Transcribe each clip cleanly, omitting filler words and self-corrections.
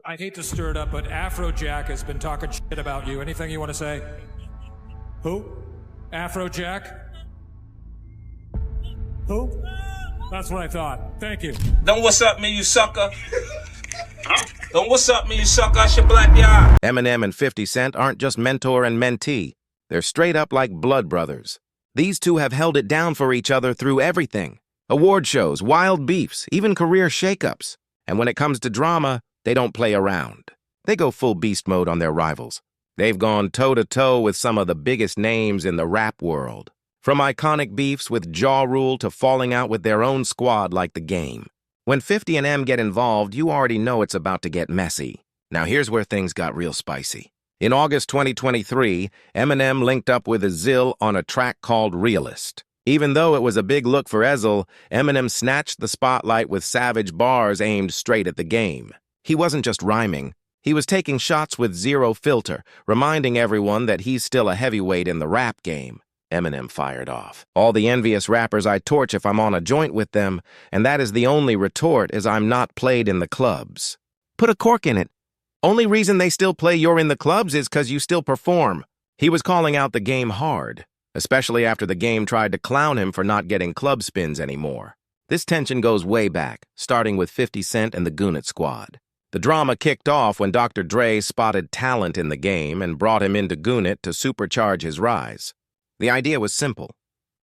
I hate to stir it up, but Afrojack has been talking shit about you. Anything you want to say? Who? Afrojack? Who? That's what I thought. Thank you. Don't what's up me, you sucker. Don't what's up me, you sucker. I should black y'all. Eminem and 50 Cent aren't just mentor and mentee. They're straight up like blood brothers. These two have held it down for each other through everything. Award shows, wild beefs, even career shakeups. And when it comes to drama, they don't play around. They go full beast mode on their rivals. They've gone toe-to-toe with some of the biggest names in the rap world. From iconic beefs with Ja Rule to falling out with their own squad like The Game. When 50 and M get involved, you already know it's about to get messy. Now here's where things got real spicy. In August 2023, Eminem linked up with Ezil on a track called Realist. Even though it was a big look for Ezil, Eminem snatched the spotlight with savage bars aimed straight at The Game. He wasn't just rhyming. He was taking shots with zero filter, reminding everyone that he's still a heavyweight in the rap game. Eminem fired off. All the envious rappers I torch if I'm on a joint with them, and that is the only retort is I'm not played in the clubs. Put a cork in it. Only reason they still play You're in the Clubs is 'cause you still perform. He was calling out The Game hard, especially after The Game tried to clown him for not getting club spins anymore. This tension goes way back, starting with 50 Cent and the Goonit Squad. The drama kicked off when Dr. Dre spotted talent in The Game and brought him into Goonit to supercharge his rise. The idea was simple.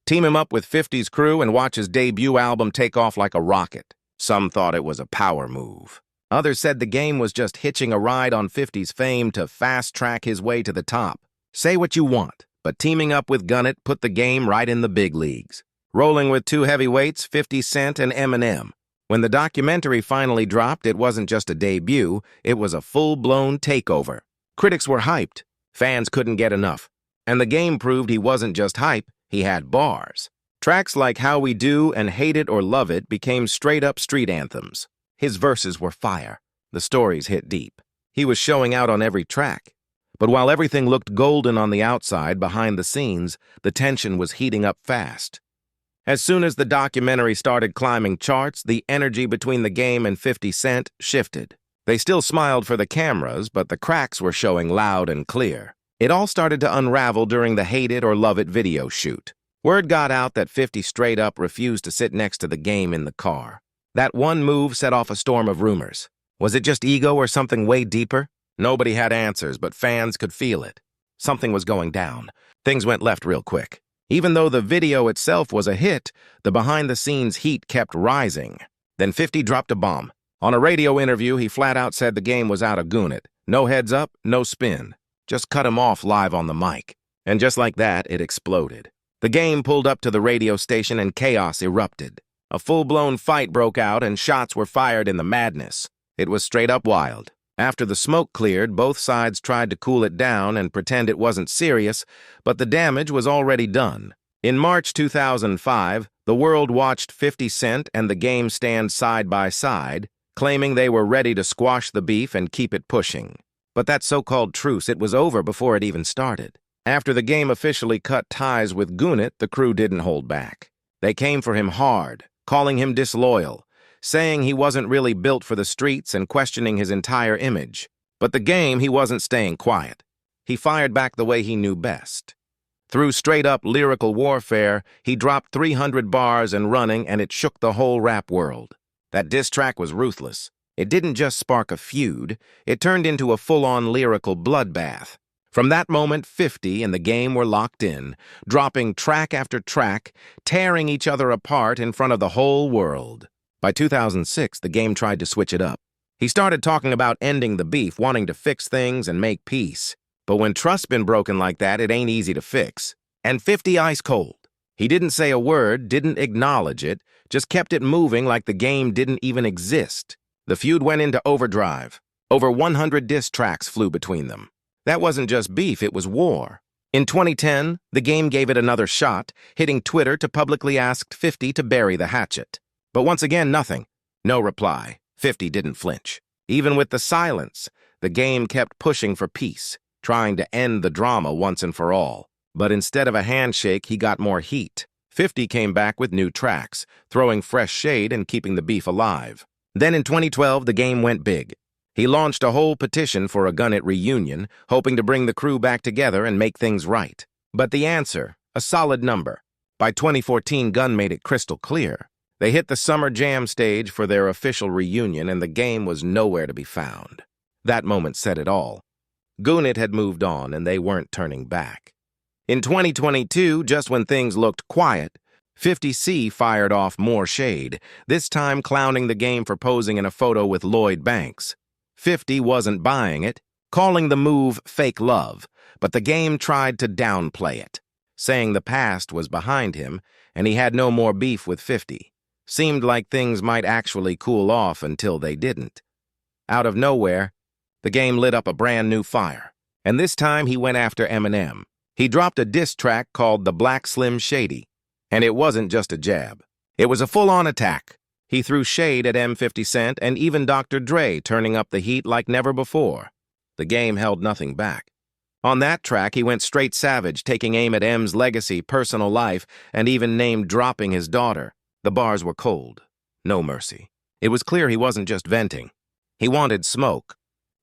Team him up with 50's crew and watch his debut album take off like a rocket. Some thought it was a power move. Others said The Game was just hitching a ride on 50's fame to fast-track his way to the top. Say what you want, but teaming up with Gunnit put The Game right in the big leagues. Rolling with two heavyweights, 50 Cent and Eminem. When the documentary finally dropped, it wasn't just a debut, it was a full-blown takeover. Critics were hyped. Fans couldn't get enough. And The Game proved he wasn't just hype, he had bars. Tracks like How We Do and Hate It or Love It became straight-up street anthems. His verses were fire. The stories hit deep. He was showing out on every track. But while everything looked golden on the outside, behind the scenes, the tension was heating up fast. As soon as the documentary started climbing charts, the energy between The Game and 50 Cent shifted. They still smiled for the cameras, but the cracks were showing loud and clear. It all started to unravel during the Hate It or Love It video shoot. Word got out that 50 straight up refused to sit next to The Game in the car. That one move set off a storm of rumors. Was it just ego or something way deeper? Nobody had answers, but fans could feel it. Something was going down. Things went left real quick. Even though the video itself was a hit, the behind-the-scenes heat kept rising. Then 50 dropped a bomb. On a radio interview, he flat out said The Game was out of Goonit. No heads up, no spin. Just cut him off live on the mic. And just like that, it exploded. The Game pulled up to the radio station and chaos erupted. A full-blown fight broke out and shots were fired in the madness. It was straight up wild. After the smoke cleared, both sides tried to cool it down and pretend it wasn't serious, but the damage was already done. In March 2005, the world watched 50 Cent and The Game stand side by side, claiming they were ready to squash the beef and keep it pushing. But that so-called truce, it was over before it even started. After The Game officially cut ties with Goonit, the crew didn't hold back. They came for him hard, calling him disloyal, saying he wasn't really built for the streets and questioning his entire image. But The Game, he wasn't staying quiet. He fired back the way he knew best. Through straight-up lyrical warfare, he dropped 300 bars and running, and it shook the whole rap world. That diss track was ruthless. It didn't just spark a feud, it turned into a full-on lyrical bloodbath. From that moment, 50 and The Game were locked in, dropping track after track, tearing each other apart in front of the whole world. By 2006, The Game tried to switch it up. He started talking about ending the beef, wanting to fix things and make peace. But when trust's been broken like that, it ain't easy to fix. And 50 ice cold. He didn't say a word, didn't acknowledge it, just kept it moving like The Game didn't even exist. The feud went into overdrive. Over 100 diss tracks flew between them. That wasn't just beef, it was war. In 2010, The Game gave it another shot, hitting Twitter to publicly ask 50 to bury the hatchet. But once again, nothing. No reply. 50 didn't flinch. Even with the silence, The Game kept pushing for peace, trying to end the drama once and for all. But instead of a handshake, he got more heat. 50 came back with new tracks, throwing fresh shade and keeping the beef alive. Then in 2012, The Game went big. He launched a whole petition for a Gun It reunion, hoping to bring the crew back together and make things right. But the answer, a solid number. By 2014, Gun made it crystal clear. They hit the Summer Jam stage for their official reunion, and the game was nowhere to be found. That moment said it all. Gun It had moved on, and they weren't turning back. In 2022, just when things looked quiet, 50C fired off more shade, this time clowning the game for posing in a photo with Lloyd Banks. 50 wasn't buying it, calling the move fake love, but the game tried to downplay it, saying the past was behind him and he had no more beef with 50. Seemed like things might actually cool off until they didn't. Out of nowhere, the game lit up a brand new fire, and this time he went after Eminem. He dropped a diss track called The Black Slim Shady, and it wasn't just a jab. It was a full-on attack. He threw shade at M50 Cent and even Dr. Dre, turning up the heat like never before. The game held nothing back. On that track, he went straight savage, taking aim at M's legacy, personal life, and even name-dropping his daughter. The bars were cold. No mercy. It was clear he wasn't just venting. He wanted smoke.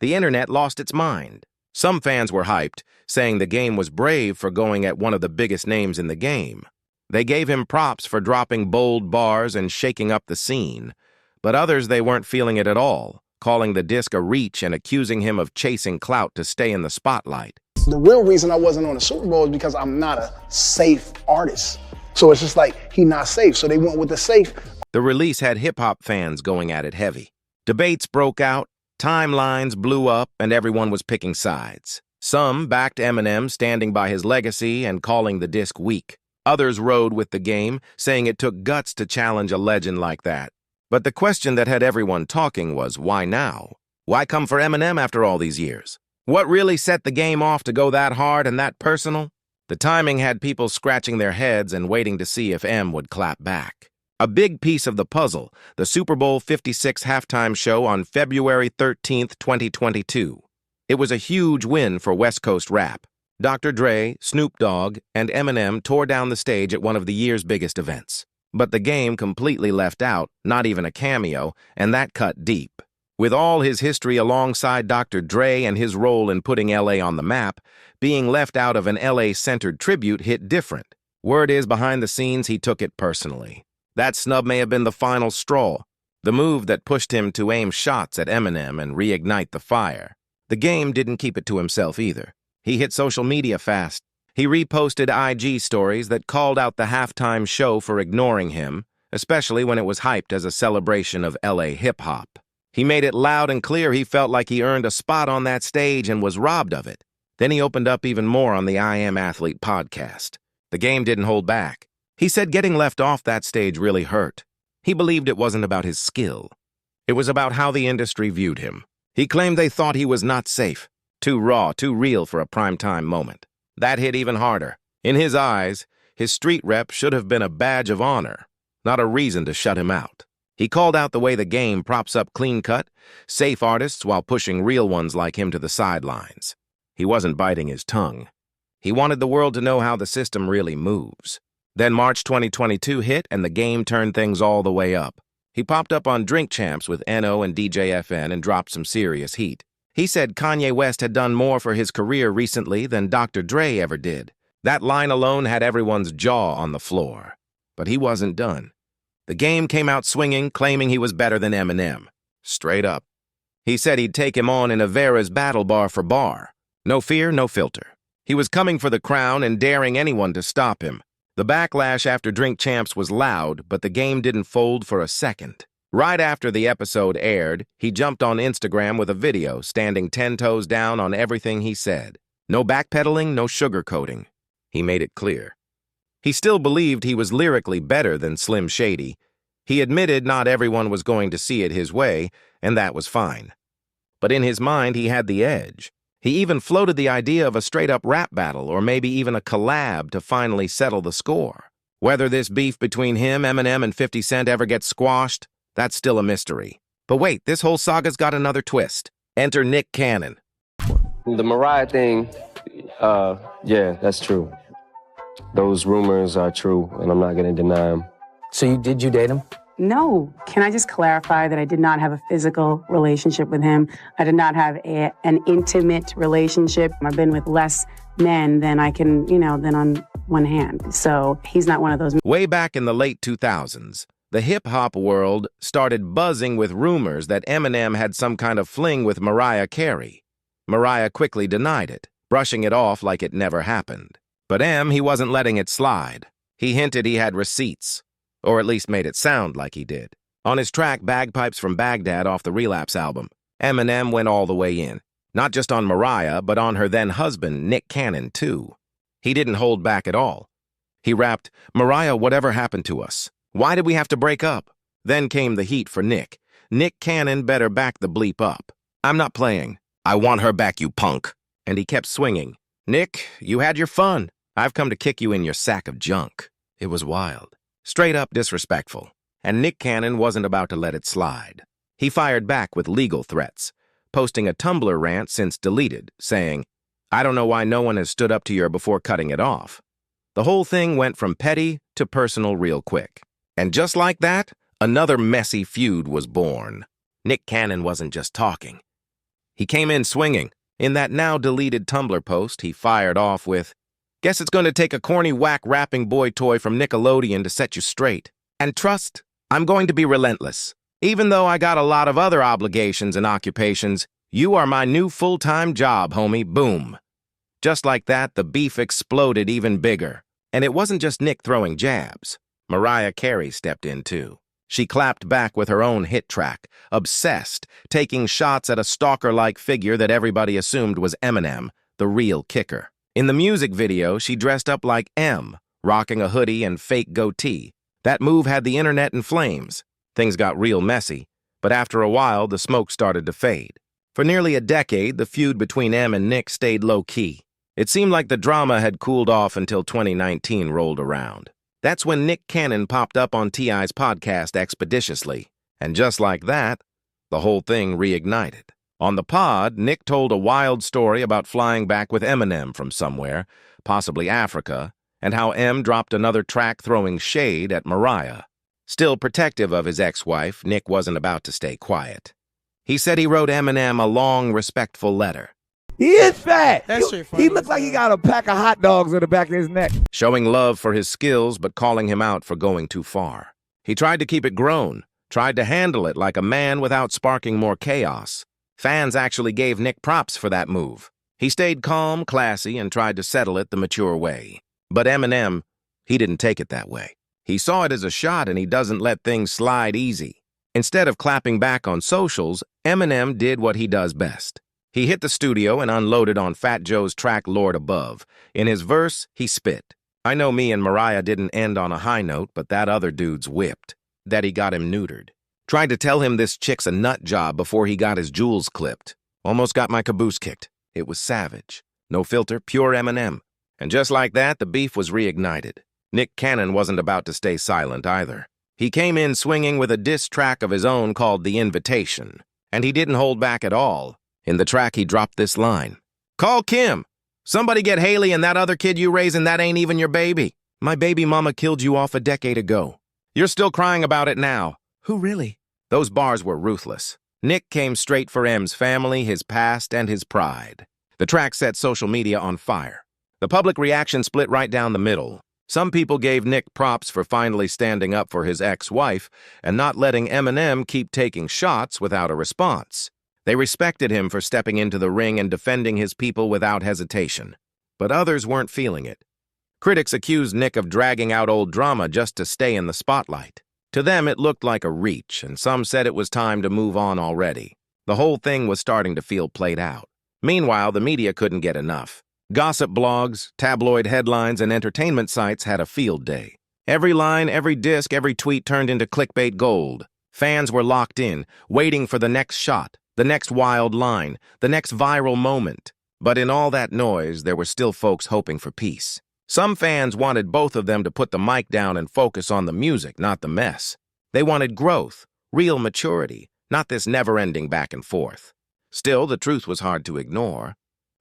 The internet lost its mind. Some fans were hyped, saying the game was brave for going at one of the biggest names in the game. They gave him props for dropping bold bars and shaking up the scene, but others they weren't feeling it at all, calling the disc a reach and accusing him of chasing clout to stay in the spotlight. The real reason I wasn't on the Super Bowl is because I'm not a safe artist. So it's just like, he not safe, so they went with the safe. The release had hip-hop fans going at it heavy. Debates broke out, timelines blew up, and everyone was picking sides. Some backed Eminem, standing by his legacy and calling the disc weak. Others rode with the game, saying it took guts to challenge a legend like that. But the question that had everyone talking was, why now? Why come for Eminem after all these years? What really set the game off to go that hard and that personal? The timing had people scratching their heads and waiting to see if M would clap back. A big piece of the puzzle, the Super Bowl 56 halftime show on February 13, 2022. It was a huge win for West Coast rap. Dr. Dre, Snoop Dogg, and Eminem tore down the stage at one of the year's biggest events. But the game completely left out, not even a cameo, and that cut deep. With all his history alongside Dr. Dre and his role in putting LA on the map, being left out of an LA-centered tribute hit different. Word is, behind the scenes, he took it personally. That snub may have been the final straw, the move that pushed him to aim shots at Eminem and reignite the fire. The game didn't keep it to himself either. He hit social media fast. He reposted IG stories that called out the halftime show for ignoring him, especially when it was hyped as a celebration of LA hip-hop. He made it loud and clear he felt like he earned a spot on that stage and was robbed of it. Then he opened up even more on the I Am Athlete podcast. The game didn't hold back. He said getting left off that stage really hurt. He believed it wasn't about his skill. It was about how the industry viewed him. He claimed they thought he was not safe. Too raw, too real for a primetime moment. That hit even harder. In his eyes, his street rep should have been a badge of honor, not a reason to shut him out. He called out the way the game props up clean-cut, safe artists while pushing real ones like him to the sidelines. He wasn't biting his tongue. He wanted the world to know how the system really moves. Then March 2022 hit and the game turned things all the way up. He popped up on Drink Champs with N.O. and DJFN and dropped some serious heat. He said Kanye West had done more for his career recently than Dr. Dre ever did. That line alone had everyone's jaw on the floor. But he wasn't done. The game came out swinging, claiming he was better than Eminem. Straight up. He said he'd take him on in Avera's battle bar for bar. No fear, no filter. He was coming for the crown and daring anyone to stop him. The backlash after Drink Champs was loud, but the game didn't fold for a second. Right after the episode aired, he jumped on Instagram with a video standing 10 toes down on everything he said. No backpedaling, no sugarcoating. He made it clear. He still believed he was lyrically better than Slim Shady. He admitted not everyone was going to see it his way, and that was fine. But in his mind, he had the edge. He even floated the idea of a straight-up rap battle or maybe even a collab to finally settle the score. Whether this beef between him, Eminem, and 50 Cent ever gets squashed, that's still a mystery. But wait, this whole saga's got another twist. Enter Nick Cannon. The Mariah thing, yeah, that's true. Those rumors are true, and I'm not going to deny them. So did you date him? No. Can I just clarify that I did not have a physical relationship with him? I did not have an intimate relationship. I've been with less men than I can, than on one hand. So he's not one of those. Way back in the late 2000s, the hip-hop world started buzzing with rumors that Eminem had some kind of fling with Mariah Carey. Mariah quickly denied it, brushing it off like it never happened. But he wasn't letting it slide. He hinted he had receipts, or at least made it sound like he did. On his track Bagpipes from Baghdad off the Relapse album, Eminem went all the way in. Not just on Mariah, but on her then-husband, Nick Cannon, too. He didn't hold back at all. He rapped, "Mariah, whatever happened to us? Why did we have to break up?" Then came the heat for Nick. Nick Cannon better back the bleep up. "I'm not playing. I want her back, you punk." And he kept swinging. "Nick, you had your fun. I've come to kick you in your sack of junk." It was wild. Straight up disrespectful. And Nick Cannon wasn't about to let it slide. He fired back with legal threats, posting a Tumblr rant since deleted, saying, "I don't know why no one has stood up to you before cutting it off." The whole thing went from petty to personal real quick. And just like that, another messy feud was born. Nick Cannon wasn't just talking. He came in swinging. In that now-deleted Tumblr post, he fired off with, "Guess it's going to take a corny whack rapping boy toy from Nickelodeon to set you straight. And trust, I'm going to be relentless. Even though I got a lot of other obligations and occupations, you are my new full-time job, homie, boom." Just like that, the beef exploded even bigger. And it wasn't just Nick throwing jabs. Mariah Carey stepped in, too. She clapped back with her own hit track, Obsessed, taking shots at a stalker-like figure that everybody assumed was Eminem, the real kicker. In the music video, she dressed up like M, rocking a hoodie and fake goatee. That move had the internet in flames. Things got real messy, but after a while, the smoke started to fade. For nearly a decade, the feud between Em and Nick stayed low-key. It seemed like the drama had cooled off until 2019 rolled around. That's when Nick Cannon popped up on T.I.'s podcast expeditiously. And just like that, the whole thing reignited. On the pod, Nick told a wild story about flying back with Eminem from somewhere, possibly Africa, and how M dropped another track throwing shade at Mariah. Still protective of his ex-wife, Nick wasn't about to stay quiet. He said he wrote Eminem a long, respectful letter. He is fat. That's straight funny. He looks like he got a pack of hot dogs on the back of his neck. Showing love for his skills, but calling him out for going too far. He tried to keep it grown, tried to handle it like a man without sparking more chaos. Fans actually gave Nick props for that move. He stayed calm, classy, and tried to settle it the mature way. But Eminem, he didn't take it that way. He saw it as a shot, and he doesn't let things slide easy. Instead of clapping back on socials, Eminem did what he does best. He hit the studio and unloaded on Fat Joe's track Lord Above. In his verse, he spit. "I know me and Mariah didn't end on a high note, but that other dude's whipped. That he got him neutered. Tried to tell him this chick's a nut job before he got his jewels clipped. Almost got my caboose kicked. It was savage. No filter, pure Eminem." And just like that, the beef was reignited. Nick Cannon wasn't about to stay silent either. He came in swinging with a diss track of his own called The Invitation. And he didn't hold back at all. In the track, he dropped this line. "Call Kim. Somebody get Haley and that other kid you raising, that ain't even your baby. My baby mama killed you off a decade ago. You're still crying about it now." Who really? Those bars were ruthless. Nick came straight for M's family, his past, and his pride. The track set social media on fire. The public reaction split right down the middle. Some people gave Nick props for finally standing up for his ex-wife and not letting Eminem keep taking shots without a response. They respected him for stepping into the ring and defending his people without hesitation. But others weren't feeling it. Critics accused Nick of dragging out old drama just to stay in the spotlight. To them, it looked like a reach, and some said it was time to move on already. The whole thing was starting to feel played out. Meanwhile, the media couldn't get enough. Gossip blogs, tabloid headlines, and entertainment sites had a field day. Every line, every disc, every tweet turned into clickbait gold. Fans were locked in, waiting for the next shot, the next wild line, the next viral moment. But in all that noise, there were still folks hoping for peace. Some fans wanted both of them to put the mic down and focus on the music, not the mess. They wanted growth, real maturity, not this never-ending back and forth. Still, the truth was hard to ignore.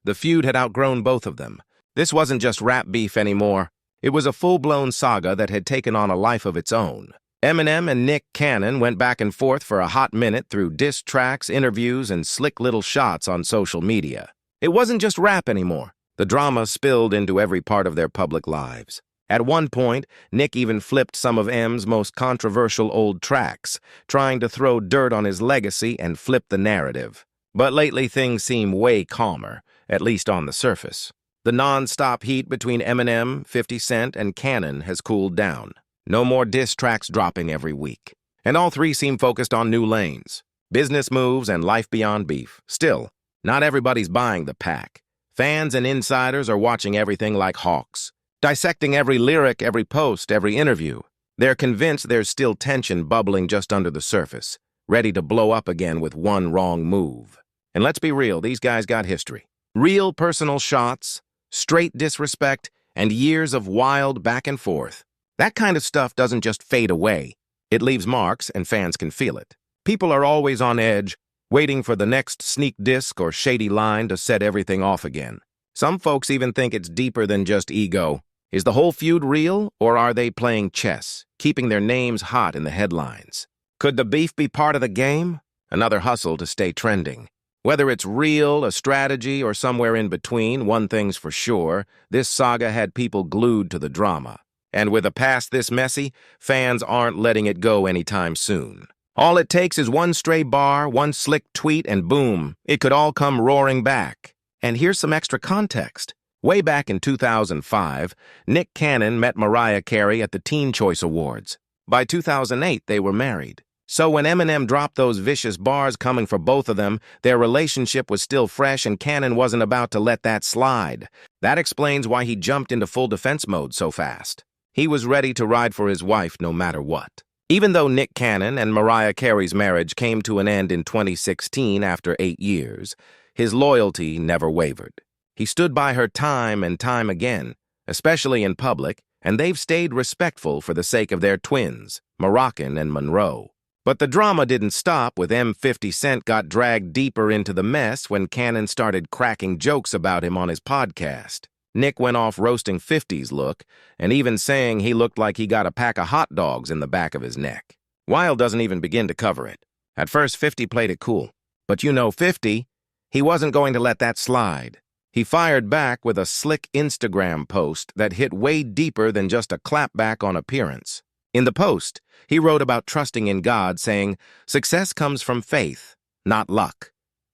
The feud had outgrown both of them. This wasn't just rap beef anymore. It was a full-blown saga that had taken on a life of its own. Eminem and Nick Cannon went back and forth for a hot minute through diss tracks, interviews, and slick little shots on social media. It wasn't just rap anymore. The drama spilled into every part of their public lives. At one point, Nick even flipped some of M's most controversial old tracks, trying to throw dirt on his legacy and flip the narrative. But lately things seem way calmer, at least on the surface. The non-stop heat between Eminem, 50 Cent, and Cannon has cooled down. No more diss tracks dropping every week. And all three seem focused on new lanes, business moves and life beyond beef. Still, not everybody's buying the pack. Fans and insiders are watching everything like hawks, dissecting every lyric, every post, every interview. They're convinced there's still tension bubbling just under the surface, ready to blow up again with one wrong move. And let's be real, these guys got history. Real personal shots, straight disrespect, and years of wild back and forth. That kind of stuff doesn't just fade away. It leaves marks, and fans can feel it. People are always on edge, waiting for the next sneak disc or shady line to set everything off again. Some folks even think it's deeper than just ego. Is the whole feud real, or are they playing chess, keeping their names hot in the headlines? Could the beef be part of the game? Another hustle to stay trending. Whether it's real, a strategy, or somewhere in between, one thing's for sure, this saga had people glued to the drama. And with a past this messy, fans aren't letting it go anytime soon. All it takes is one stray bar, one slick tweet, and boom, it could all come roaring back. And here's some extra context. Way back in 2005, Nick Cannon met Mariah Carey at the Teen Choice Awards. By 2008, they were married. So when Eminem dropped those vicious bars coming for both of them, their relationship was still fresh and Cannon wasn't about to let that slide. That explains why he jumped into full defense mode so fast. He was ready to ride for his wife no matter what. Even though Nick Cannon and Mariah Carey's marriage came to an end in 2016 after 8 years, his loyalty never wavered. He stood by her time and time again, especially in public, and they've stayed respectful for the sake of their twins, Moroccan and Monroe. But the drama didn't stop with M50 Cent got dragged deeper into the mess when Cannon started cracking jokes about him on his podcast. Nick went off roasting 50's look, and even saying he looked like he got a pack of hot dogs in the back of his neck. Wild doesn't even begin to cover it. At first, 50 played it cool. But you know 50, he wasn't going to let that slide. He fired back with a slick Instagram post that hit way deeper than just a clapback on appearance. In the post, he wrote about trusting in God, saying, "Success comes from faith, not luck."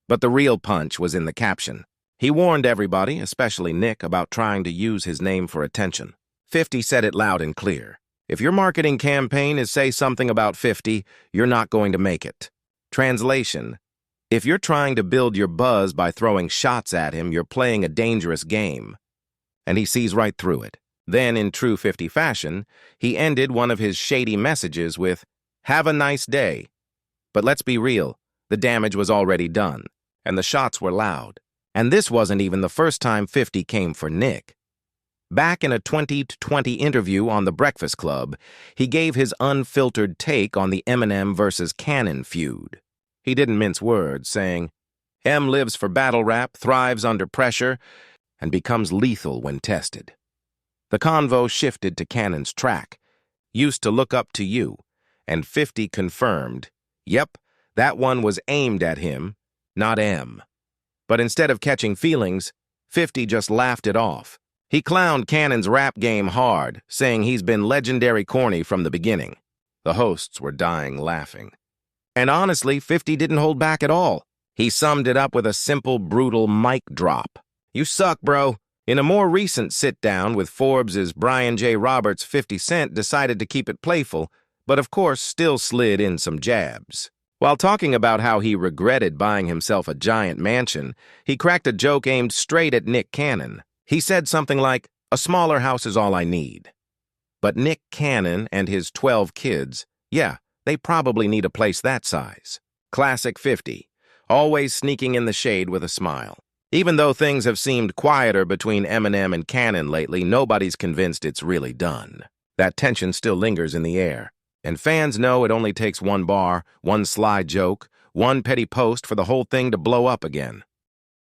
But the real punch was in the caption. He warned everybody, especially Nick, about trying to use his name for attention. 50 said it loud and clear. If your marketing campaign is say something about 50, you're not going to make it. Translation: if you're trying to build your buzz by throwing shots at him, you're playing a dangerous game. And he sees right through it. Then, in true 50 fashion, he ended one of his shady messages with, "Have a nice day." But let's be real, the damage was already done, and the shots were loud. And this wasn't even the first time 50 came for Nick. Back in a 2020 interview on The Breakfast Club, he gave his unfiltered take on the Eminem versus Cannon feud. He didn't mince words, saying, "M lives for battle rap, thrives under pressure, and becomes lethal when tested." The convo shifted to Cannon's track, "Used to Look Up to You," and 50 confirmed, yep, that one was aimed at him, not M. But instead of catching feelings, 50 just laughed it off. He clowned Cannon's rap game hard, saying he's been legendary corny from the beginning. The hosts were dying laughing. And honestly, 50 didn't hold back at all. He summed it up with a simple, brutal mic drop. "You suck, bro." In a more recent sit-down with Forbes' Brian J. Roberts, 50 Cent decided to keep it playful, but of course still slid in some jabs. While talking about how he regretted buying himself a giant mansion, he cracked a joke aimed straight at Nick Cannon. He said something like, "A smaller house is all I need." But Nick Cannon and his 12 kids, yeah, they probably need a place that size. Classic 50, always sneaking in the shade with a smile. Even though things have seemed quieter between Eminem and Cannon lately, nobody's convinced it's really done. That tension still lingers in the air. And fans know it only takes one bar, one sly joke, one petty post for the whole thing to blow up again.